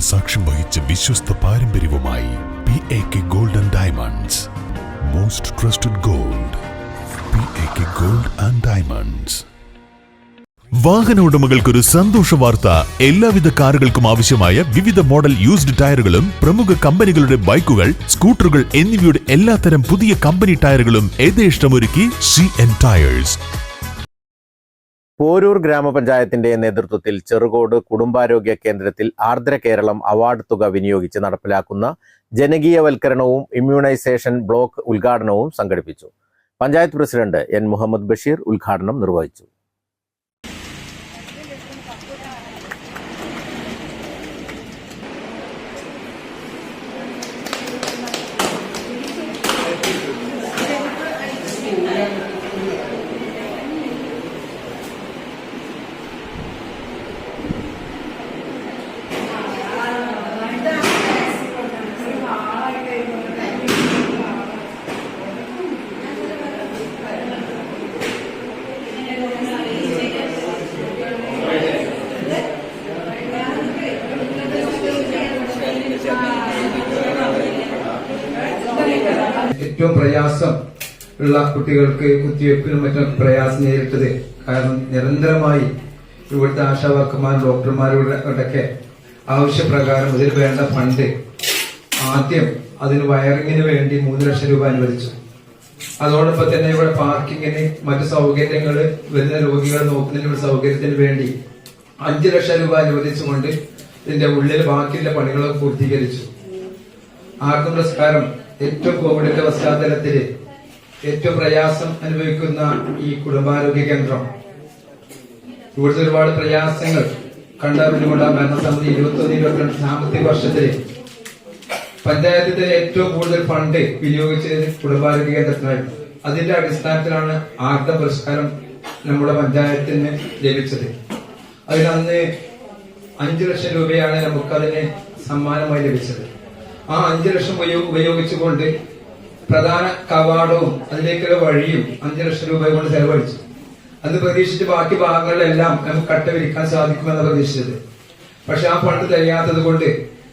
വർഷങ്ങൾ സാക്ഷ്യം വഹിച്ച വിശ്വസ്ത പാരമ്പര്യവുമായി PAK Gold and Diamonds. Most trusted gold. PAK Gold and Diamonds. വാഹന ഉടമകൾക്കൊരു സന്തോഷ വാർത്ത. എല്ലാവിധ കാറുകൾക്കും ആവശ്യമായ വിവിധ മോഡൽ യൂസ്ഡ് ടയറുകളും പ്രമുഖ കമ്പനികളുടെ ബൈക്കുകൾ, സ്കൂട്ടറുകൾ എന്നിവയുടെ എല്ലാത്തരം പുതിയ കമ്പനി ടയറുകളും യഥേഷ്ടമൊരുക്കി CN ടയേഴ്സ്. പോരൂർ ഗ്രാമപഞ്ചായത്തിന്റെ നേതൃത്വത്തിൽ ചെറുകോട് കുടുംബാരോഗ്യ കേന്ദ്രത്തിൽ ആർദ്ര കേരളം അവാർഡ് തുക വിനിയോഗിച്ച് നടപ്പിലാക്കുന്ന ജനകീയവൽക്കരണവും ഇമ്മ്യൂണൈസേഷൻ ബ്ലോക്ക് ഉദ്ഘാടനവും സംഘടിപ്പിച്ചു. Panchayat president N. മുഹമ്മദ് ബഷീർ ഉദ്ഘാടനം നിർവഹിച്ചു. ഏറ്റവും പ്രയാസം ഉള്ള കുട്ടികൾക്ക് കുത്തിവയ്പ്പിനും മറ്റും പ്രയാസം നേരിട്ടത് കാരണം നിരന്തരമായി ഇവിടുത്തെ ആശാവർക്കർമാർ ഡോക്ടർമാരോടൊക്കെ ആവശ്യപ്രകാരം ഇതിൽ വേണ്ട ഫണ്ട് ആദ്യം അതിന് വയറിങ്ങിന് വേണ്ടി 3 ലക്ഷം രൂപ അനുവദിച്ചു. അതോടൊപ്പം തന്നെ ഇവിടെ പാർക്കിങ്ങിന് മറ്റു സൗകര്യങ്ങൾ വരുന്ന രോഗികളെ നോക്കുന്നതിനുള്ള സൗകര്യത്തിന് വേണ്ടി 5 ലക്ഷം രൂപ അനുവദിച്ചുകൊണ്ട് ഇതിന്റെ ഉള്ളിൽ ബാക്കിയുള്ള പണികളൊക്കെ പൂർത്തീകരിച്ചു. ആർക്കും പുരസ്കാരം ഏറ്റവും കോവിഡിന്റെ പശ്ചാത്തലത്തിൽ ഏറ്റവും പ്രയാസം അനുഭവിക്കുന്ന ഈ കുടുംബാരോഗ്യ കേന്ദ്രം ഇവിടുത്തെ ഒരുപാട് പ്രയാസങ്ങൾ കണ്ടറിഞ്ഞുകൊണ്ട് ഭരണസമിതി 21-22 സാമ്പത്തിക വർഷത്തിൽ പഞ്ചായത്തിന്റെ ഏറ്റവും കൂടുതൽ ഫണ്ട് വിനിയോഗിച്ചത് കുടുംബാരോഗ്യ കേന്ദ്രത്തിനായിരുന്നു. അതിന്റെ അടിസ്ഥാനത്തിലാണ് ആർദ്ര പുരസ്കാരം നമ്മുടെ പഞ്ചായത്തിന് ലഭിച്ചത്. അതിനന്ന് 5 ലക്ഷം രൂപയാണ് നമുക്കതിന് സമ്മാനമായി ലഭിച്ചത്. ആ 5 ലക്ഷം ഉപയോഗിച്ചുകൊണ്ട് പ്രധാന കവാടവും അതിലേക്കുള്ള വഴിയും 5 ലക്ഷം രൂപ കൊണ്ട് ചെലവഴിച്ചു. അന്ന് പ്രതീക്ഷിച്ച് ബാക്കി ഭാഗങ്ങളിലെല്ലാം നമുക്ക് കട്ട വിരിക്കാൻ സാധിക്കുമെന്ന് പ്രതീക്ഷിച്ചത്. പക്ഷെ ആ ഫണ്ട് തികയാത്തത് കൊണ്ട്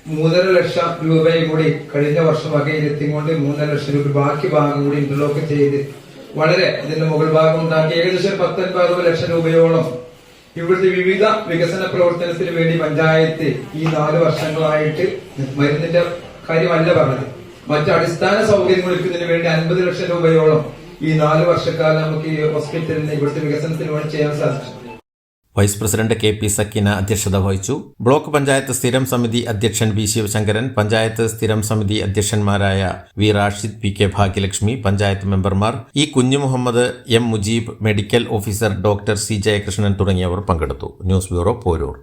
3.5 ലക്ഷം രൂപയും കൂടി കഴിഞ്ഞ വർഷം വകയിലെത്തിക്കൊണ്ട് 3.5 ലക്ഷം രൂപ ബാക്കി ഭാഗം കൂടി ഇന്റർലോക്ക് ചെയ്ത് വളരെ ഇതിന്റെ മുകൾ ഭാഗം ഉണ്ടാക്കി ഏകദേശം 19-20 ലക്ഷം രൂപയോളം ഇവിടുത്തെ വിവിധ വികസന പ്രവർത്തനത്തിന് വേണ്ടി പഞ്ചായത്ത് ഈ 4 വർഷങ്ങളായിട്ട് മരുന്നിന്റെ കാര്യമല്ല പറഞ്ഞത്, മറ്റു അടിസ്ഥാന സൗകര്യങ്ങൾ ഒരുക്കുന്നതിന് വേണ്ടി 50 ലക്ഷം രൂപയോളം ഈ 4 വർഷക്കാലം നമുക്ക് ഈ ഹോസ്പിറ്റലിന് ഇവിടുത്തെ വികസനത്തിന് വേണ്ടി ചെയ്യാൻ സാധിച്ചു. വൈസ് പ്രസിഡന്റ് KP സക്കീന അധ്യക്ഷത വഹിച്ചു. ബ്ലോക്ക് പഞ്ചായത്ത് സ്ഥിരം സമിതി അധ്യക്ഷൻ B. ശിവശങ്കരൻ, പഞ്ചായത്ത് സ്ഥിരം സമിതി അധ്യക്ഷന്മാരായ V. റാഷിദ്, PK ഭാഗ്യലക്ഷ്മി, പഞ്ചായത്ത് മെമ്പർമാർ E. Kunhumuhammed, M. Mujeeb, medical officer doctor C. Jayakrishnan തുടങ്ങിയവർ പങ്കെടുത്തു. News bureau, Poroor.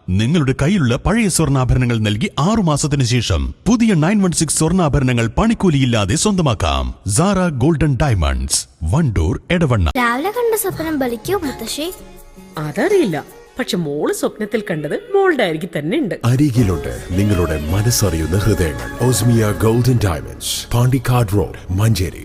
നിങ്ങളുടെ കയ്യിലുള്ള പഴയ സ്വർണ്ണാഭരണങ്ങൾ നൽകി 6 മാസത്തിന് ശേഷം പുതിയ 916 സ്വർണ്ണാഭരണങ്ങൾ പണിക്കൂലിയില്ലാതെ സ്വന്തമാക്കാം. Zara golden diamonds, Wandoor, Edavanna. രാവിലെ കണ്ട സ്വപ്നം ബലിക്കോ മുത്തശ്ശി? അതറിയില്ല, പക്ഷെ മോള് സ്വപ്നത്തിൽ കണ്ടത് മോളുടെ അരികിൽ തന്നെ ഉണ്ട്. അരികിലുണ്ട് നിങ്ങളുടെ മനസ്സറിയുന്ന ഹൃദയങ്ങൾ. Osmia golden diamonds, Pandikkad road, Manjeri.